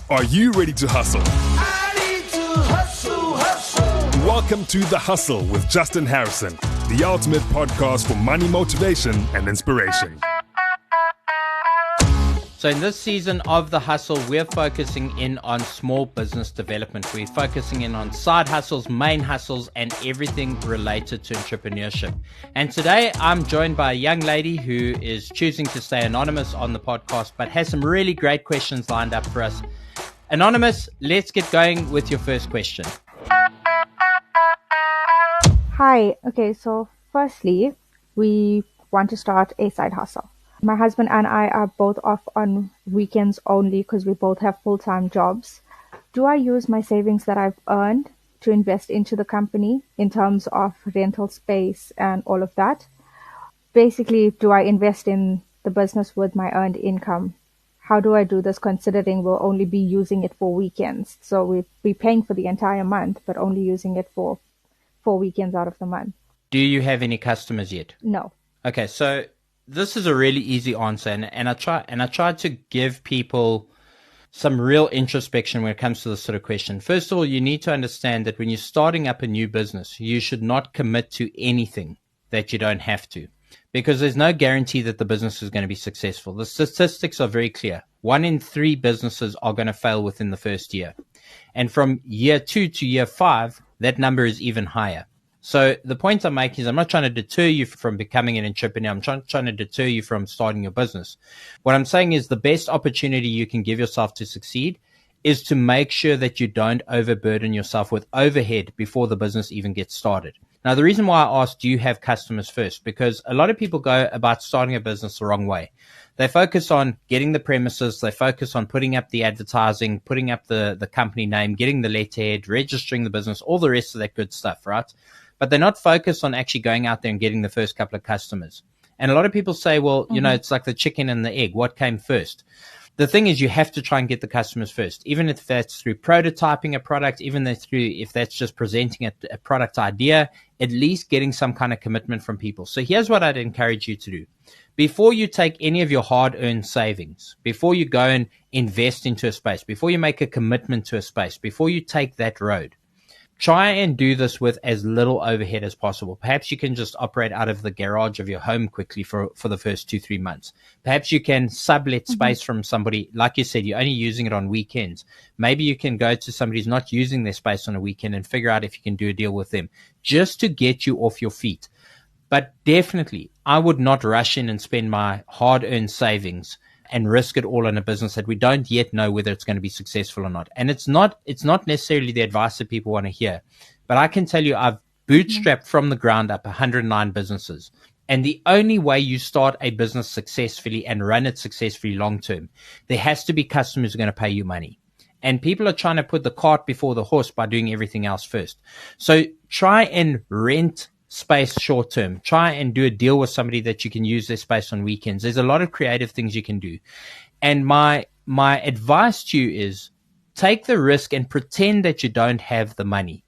Are you ready to hustle? I need to hustle. Welcome to The Hustle with Justin Harrison, the ultimate podcast for money motivation and inspiration. So in this season of The Hustle, we're focusing in on small business development. We're focusing in on side hustles, main hustles, and everything related to entrepreneurship. And today I'm joined by a young lady who is choosing to stay anonymous on the podcast, but has some really great questions lined up for us. Anonymous, let's get going with your first question. Hi. Okay, so firstly, we want to start a side hustle. My husband and I are both off on weekends only because we both have full-time jobs. Do I use my savings that I've earned to invest into the company in terms of rental space and all of that? Basically, do I invest in the business with my earned income? How do I do this considering we'll only be using it for weekends? So we'll be paying for the entire month, but only using it for 4 weekends out of the month. Do you have any customers yet? No. Okay, so this is a really easy answer, and I try to give people some real introspection when it comes to this sort of question. First of all, you need to understand that when you're starting up a new business, you should not commit to anything that you don't have to, because there's no guarantee that the business is going to be successful. The statistics are very clear. 1 in 3 businesses are going to fail within the first year. And from year 2 to year 5, that number is even higher. So the point I'm making is I'm not trying to deter you from becoming an entrepreneur. I'm trying to deter you from starting your business. What I'm saying is the best opportunity you can give yourself to succeed is to make sure that you don't overburden yourself with overhead before the business even gets started. Now, the reason why I asked, do you have customers first? Because a lot of people go about starting a business the wrong way. They focus on getting the premises. They focus on putting up the advertising, putting up the company name, getting the letterhead, registering the business, all the rest of that good stuff, right? But they're not focused on actually going out there and getting the first couple of customers. And a lot of people say, well, you know, it's like the chicken and the egg. What came first? The thing is, you have to try and get the customers first, even if that's through prototyping a product, if that's just presenting a product idea, at least getting some kind of commitment from people. So here's what I'd encourage you to do. Before you take any of your hard-earned savings, before you go and invest into a space, before you make a commitment to a space, before you take that road, try and do this with as little overhead as possible. Perhaps you can just operate out of the garage of your home quickly for the first 2-3 months. Perhaps you can sublet space from somebody. Like you said, you're only using it on weekends. Maybe you can go to somebody who's not using their space on a weekend and figure out if you can do a deal with them just to get you off your feet. But definitely, I would not rush in and spend my hard-earned savings and risk it all in a business that we don't yet know whether it's going to be successful or not. And it's not necessarily the advice that people want to hear. But I can tell you, I've bootstrapped from the ground up 109 businesses. And the only way you start a business successfully and run it successfully long term, there has to be customers who are going to pay you money. And people are trying to put the cart before the horse by doing everything else first. So try and rent space short term. Try and do a deal with somebody that you can use their space on weekends. There's a lot of creative things you can do. And my advice to you is take the risk and pretend that you don't have the money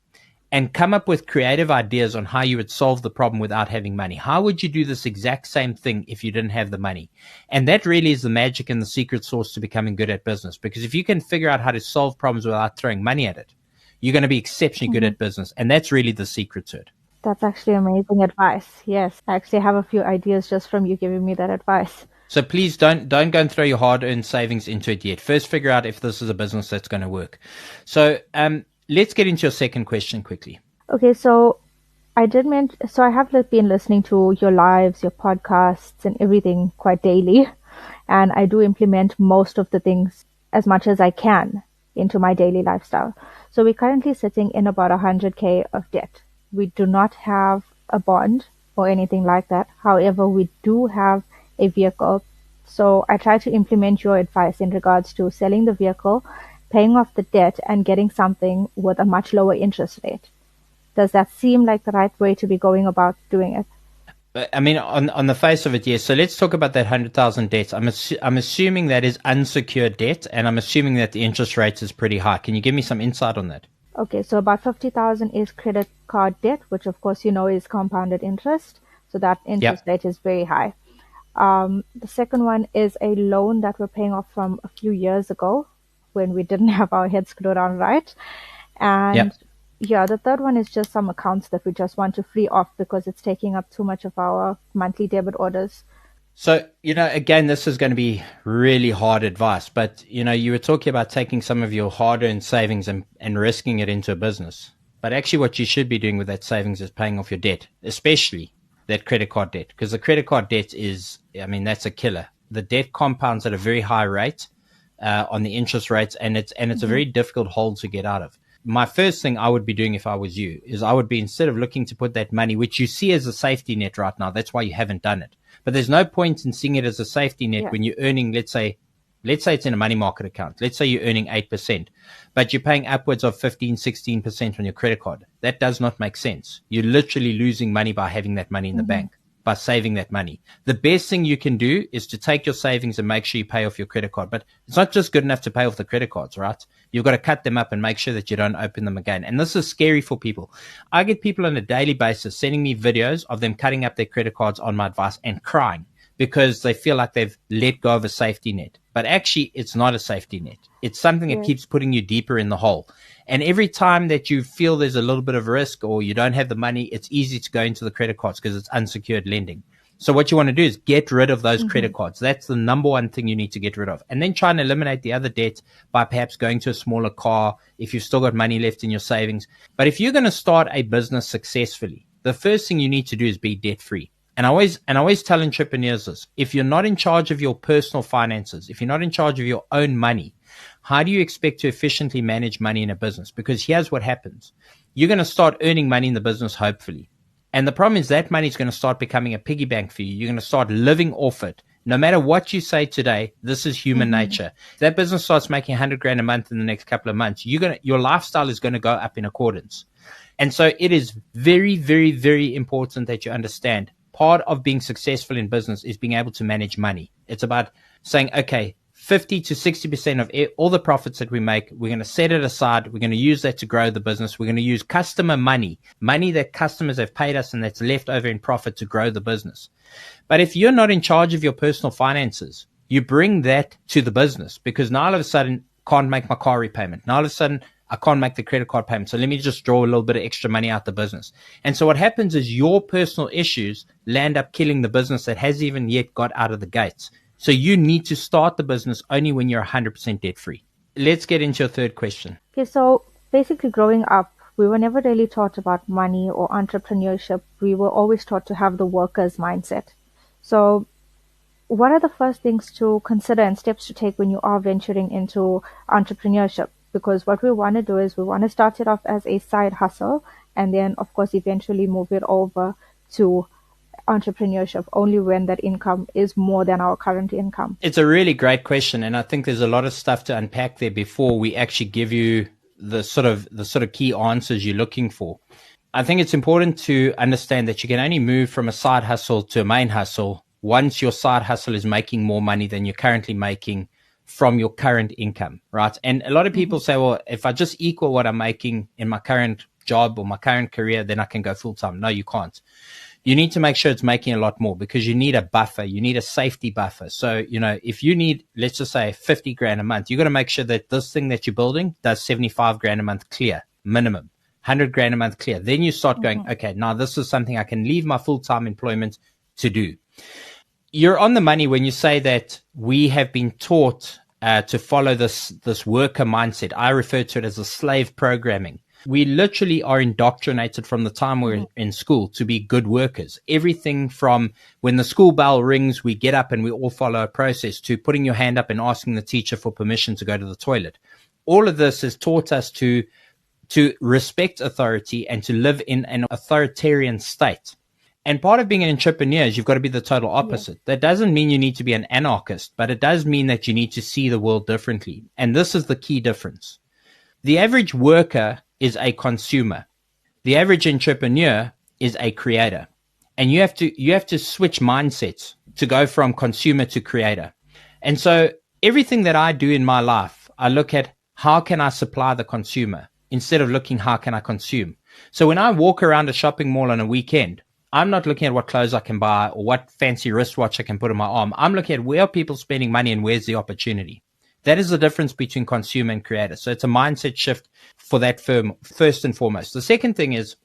and come up with creative ideas on how you would solve the problem without having money. How would you do this exact same thing if you didn't have the money? And that really is the magic and the secret sauce to becoming good at business. Because if you can figure out how to solve problems without throwing money at it, you're going to be exceptionally good at business. And that's really the secret to it. That's actually amazing advice. Yes, I actually have a few ideas just from you giving me that advice. So please don't go and throw your hard-earned savings into it yet. First, figure out if this is a business that's going to work. So let's get into your second question quickly. Okay, so I have been listening to your lives, your podcasts, and everything quite daily, and I do implement most of the things as much as I can into my daily lifestyle. So we're currently sitting in about 100K of debt. We do not have a bond or anything like that. However, we do have a vehicle. So I try to implement your advice in regards to selling the vehicle, paying off the debt, and getting something with a much lower interest rate. Does that seem like the right way to be going about doing it? I mean, on the face of it, yes. So let's talk about that 100,000 debt. I'm assuming that is unsecured debt, and I'm assuming that the interest rate is pretty high. Can you give me some insight on that? Okay, so about 50,000 is credit card debt, which of course you know is compounded interest. So that interest rate is very high. The second one is a loan that we're paying off from a few years ago when we didn't have our heads screwed on right. And Yep. yeah, the third one is just some accounts that we just want to free off because it's taking up too much of our monthly debit orders. So, again, this is going to be really hard advice, but, you were talking about taking some of your hard-earned savings and risking it into a business. But actually what you should be doing with that savings is paying off your debt, especially that credit card debt, because the credit card debt that's a killer. The debt compounds at a very high rate on the interest rates, and it's a very difficult hole to get out of. My first thing I would be doing if I was you is I would be, instead of looking to put that money, which you see as a safety net right now, that's why you haven't done it. But there's no point in seeing it as a safety net when you're earning, let's say it's in a money market account. Let's say you're earning 8%, but you're paying upwards of 15, 16% on your credit card. That does not make sense. You're literally losing money by having that money in the bank, by saving that money. The best thing you can do is to take your savings and make sure you pay off your credit card. But it's not just good enough to pay off the credit cards, right? You've got to cut them up and make sure that you don't open them again. And this is scary for people. I get people on a daily basis sending me videos of them cutting up their credit cards on my advice and crying because they feel like they've let go of a safety net. But actually, it's not a safety net. It's something that keeps putting you deeper in the hole. And every time that you feel there's a little bit of risk or you don't have the money, it's easy to go into the credit cards because it's unsecured lending. So what you want to do is get rid of those credit cards. That's the number one thing you need to get rid of. And then try and eliminate the other debt by perhaps going to a smaller car if you've still got money left in your savings. But if you're going to start a business successfully, the first thing you need to do is be debt free. And I always tell entrepreneurs this: if you're not in charge of your personal finances, if you're not in charge of your own money, how do you expect to efficiently manage money in a business? Because here's what happens. You're going to start earning money in the business, hopefully. And the problem is that money is going to start becoming a piggy bank for you. You're going to start living off it. No matter what you say today, this is human nature. If that business starts making 100 grand a month in the next couple of months, your lifestyle is going to go up in accordance. And so it is very, very, very important that you understand part of being successful in business is being able to manage money. It's about saying, okay, 50 to 60% of all the profits that we make, we're going to set it aside. We're going to use that to grow the business. We're going to use customer money that customers have paid us and that's left over in profit to grow the business. But if you're not in charge of your personal finances, you bring that to the business because now all of a sudden can't make my car repayment. Now all of a sudden I can't make the credit card payment. So let me just draw a little bit of extra money out the business. And so what happens is your personal issues land up killing the business that hasn't even yet got out of the gates. So you need to start the business only when you're 100% debt free. Let's get into your third question. Okay, so basically growing up, we were never really taught about money or entrepreneurship. We were always taught to have the worker's mindset. So what are the first things to consider and steps to take when you are venturing into entrepreneurship? Because what we want to do is we want to start it off as a side hustle and then, of course, eventually move it over to entrepreneurship only when that income is more than our current income. It's a really great question, and I think there's a lot of stuff to unpack there before we actually give you the sort of key answers you're looking for. I think it's important to understand that you can only move from a side hustle to a main hustle once your side hustle is making more money than you're currently making from your current income, right? And a lot of people say, well, if I just equal what I'm making in my current job or my current career, then I can go full time. No, you can't. You need to make sure it's making a lot more because you need a buffer. You need a safety buffer. So, if you need, let's just say 50 grand a month, you got to make sure that this thing that you're building does 75 grand a month clear, minimum, 100 grand a month clear. Then you start going, okay, now this is something I can leave my full-time employment to do. You're on the money when you say that we have been taught to follow this worker mindset. I refer to it as a slave programming. We literally are indoctrinated from the time we're in school to be good workers. Everything from when the school bell rings, we get up and we all follow a process, to putting your hand up and asking the teacher for permission to go to the toilet. All of this has taught us to respect authority and to live in an authoritarian state. And part of being an entrepreneur is you've got to be the total opposite. Yeah. That doesn't mean you need to be an anarchist, but it does mean that you need to see the world differently. And this is the key difference. The average worker is a consumer. The average entrepreneur is a creator. And you have to switch mindsets to go from consumer to creator. And so everything that I do in my life, I look at how can I supply the consumer instead of looking how can I consume. So when I walk around a shopping mall on a weekend, I'm not looking at what clothes I can buy or what fancy wristwatch I can put on my arm. I'm looking at where are people spending money and where's the opportunity. That is the difference between consumer and creator. So it's a mindset shift for that firm, first and foremost. The second thing is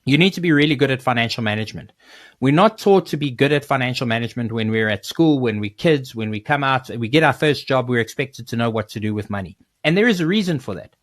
you need to be really good at financial management. We're not taught to be good at financial management when we're at school, when we're kids, when we come out, we get our first job, we're expected to know what to do with money. And there is a reason for that.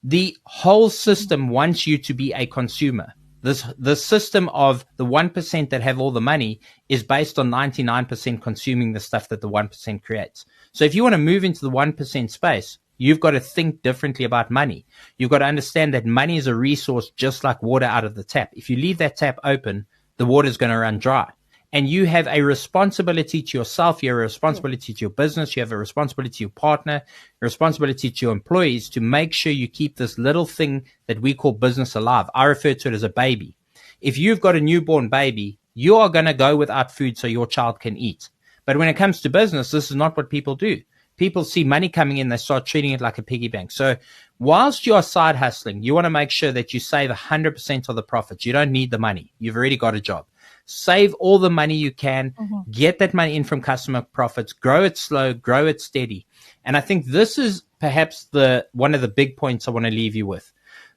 The whole system wants you to be a consumer. The system of the 1% that have all the money is based on 99% consuming the stuff that the 1% creates. So if you want to move into the 1% space, you've got to think differently about money. You've got to understand that money is a resource just like water out of the tap. If you leave that tap open, the water is going to run dry. And you have a responsibility to yourself, you have a responsibility to your business, you have a responsibility to your partner, a responsibility to your employees to make sure you keep this little thing that we call business alive. I refer to it as a baby. If you've got a newborn baby, you are going to go without food so your child can eat. But when it comes to business, this is not what people do. People see money coming in, they start treating it like a piggy bank. So whilst you are side hustling, you want to make sure that you save 100% of the profits. You don't need the money. You've already got a job. Save all the money you can, get that money in from customer profits, grow it slow, grow it steady. And I think this is perhaps one of the big points I want to leave you with.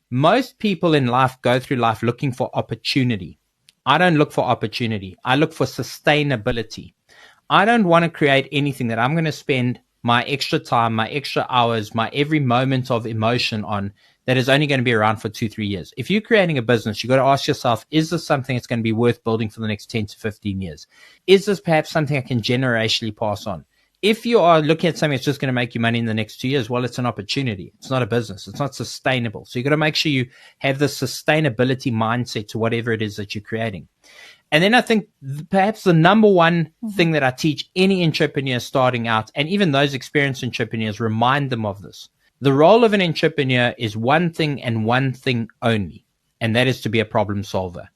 Most people in life go through life looking for opportunity. I don't look for opportunity. I look for sustainability. I don't want to create anything that I'm going to spend my extra time, my extra hours, my every moment of emotion on that is only going to be around for 2-3 years. If you're creating a business, you've got to ask yourself, is this something that's going to be worth building for the next 10 to 15 years? Is this perhaps something I can generationally pass on? If you are looking at something that's just going to make you money in the next 2 years, well, it's an opportunity. It's not a business. It's not sustainable. So you've got to make sure you have the sustainability mindset to whatever it is that you're creating. And then I think perhaps the number one thing that I teach any entrepreneur starting out, and even those experienced entrepreneurs, remind them of this. The role of an entrepreneur is one thing and one thing only, and that is to be a problem solver.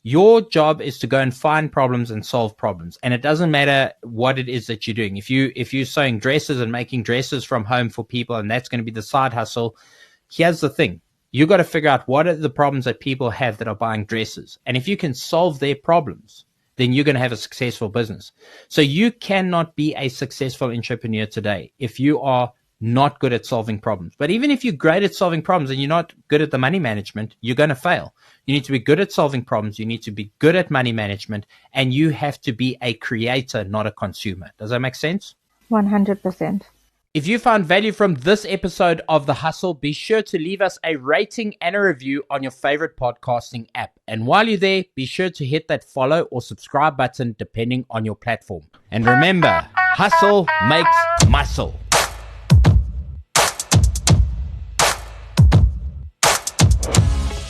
Your job is to go and find problems and solve problems. And it doesn't matter what it is that you're doing. If you're sewing dresses and making dresses from home for people, and that's going to be the side hustle, here's the thing. You got to figure out what are the problems that people have that are buying dresses. And if you can solve their problems, then you're going to have a successful business. So you cannot be a successful entrepreneur today if you are not good at solving problems. But even if you're great at solving problems and you're not good at the money management, you're going to fail. You need to be good at solving problems. You need to be good at money management, and you have to be a creator, not a consumer. Does that make sense? 100%. If you found value from this episode of The Hustle, be sure to leave us a rating and a review on your favorite podcasting app. And while you're there, be sure to hit that follow or subscribe button depending on your platform. And remember, hustle makes muscle.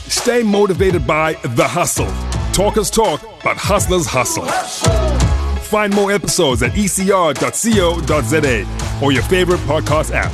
Stay motivated by The Hustle. Talkers talk, but hustlers hustle. Find more episodes at ecr.co.za or your favorite podcast app.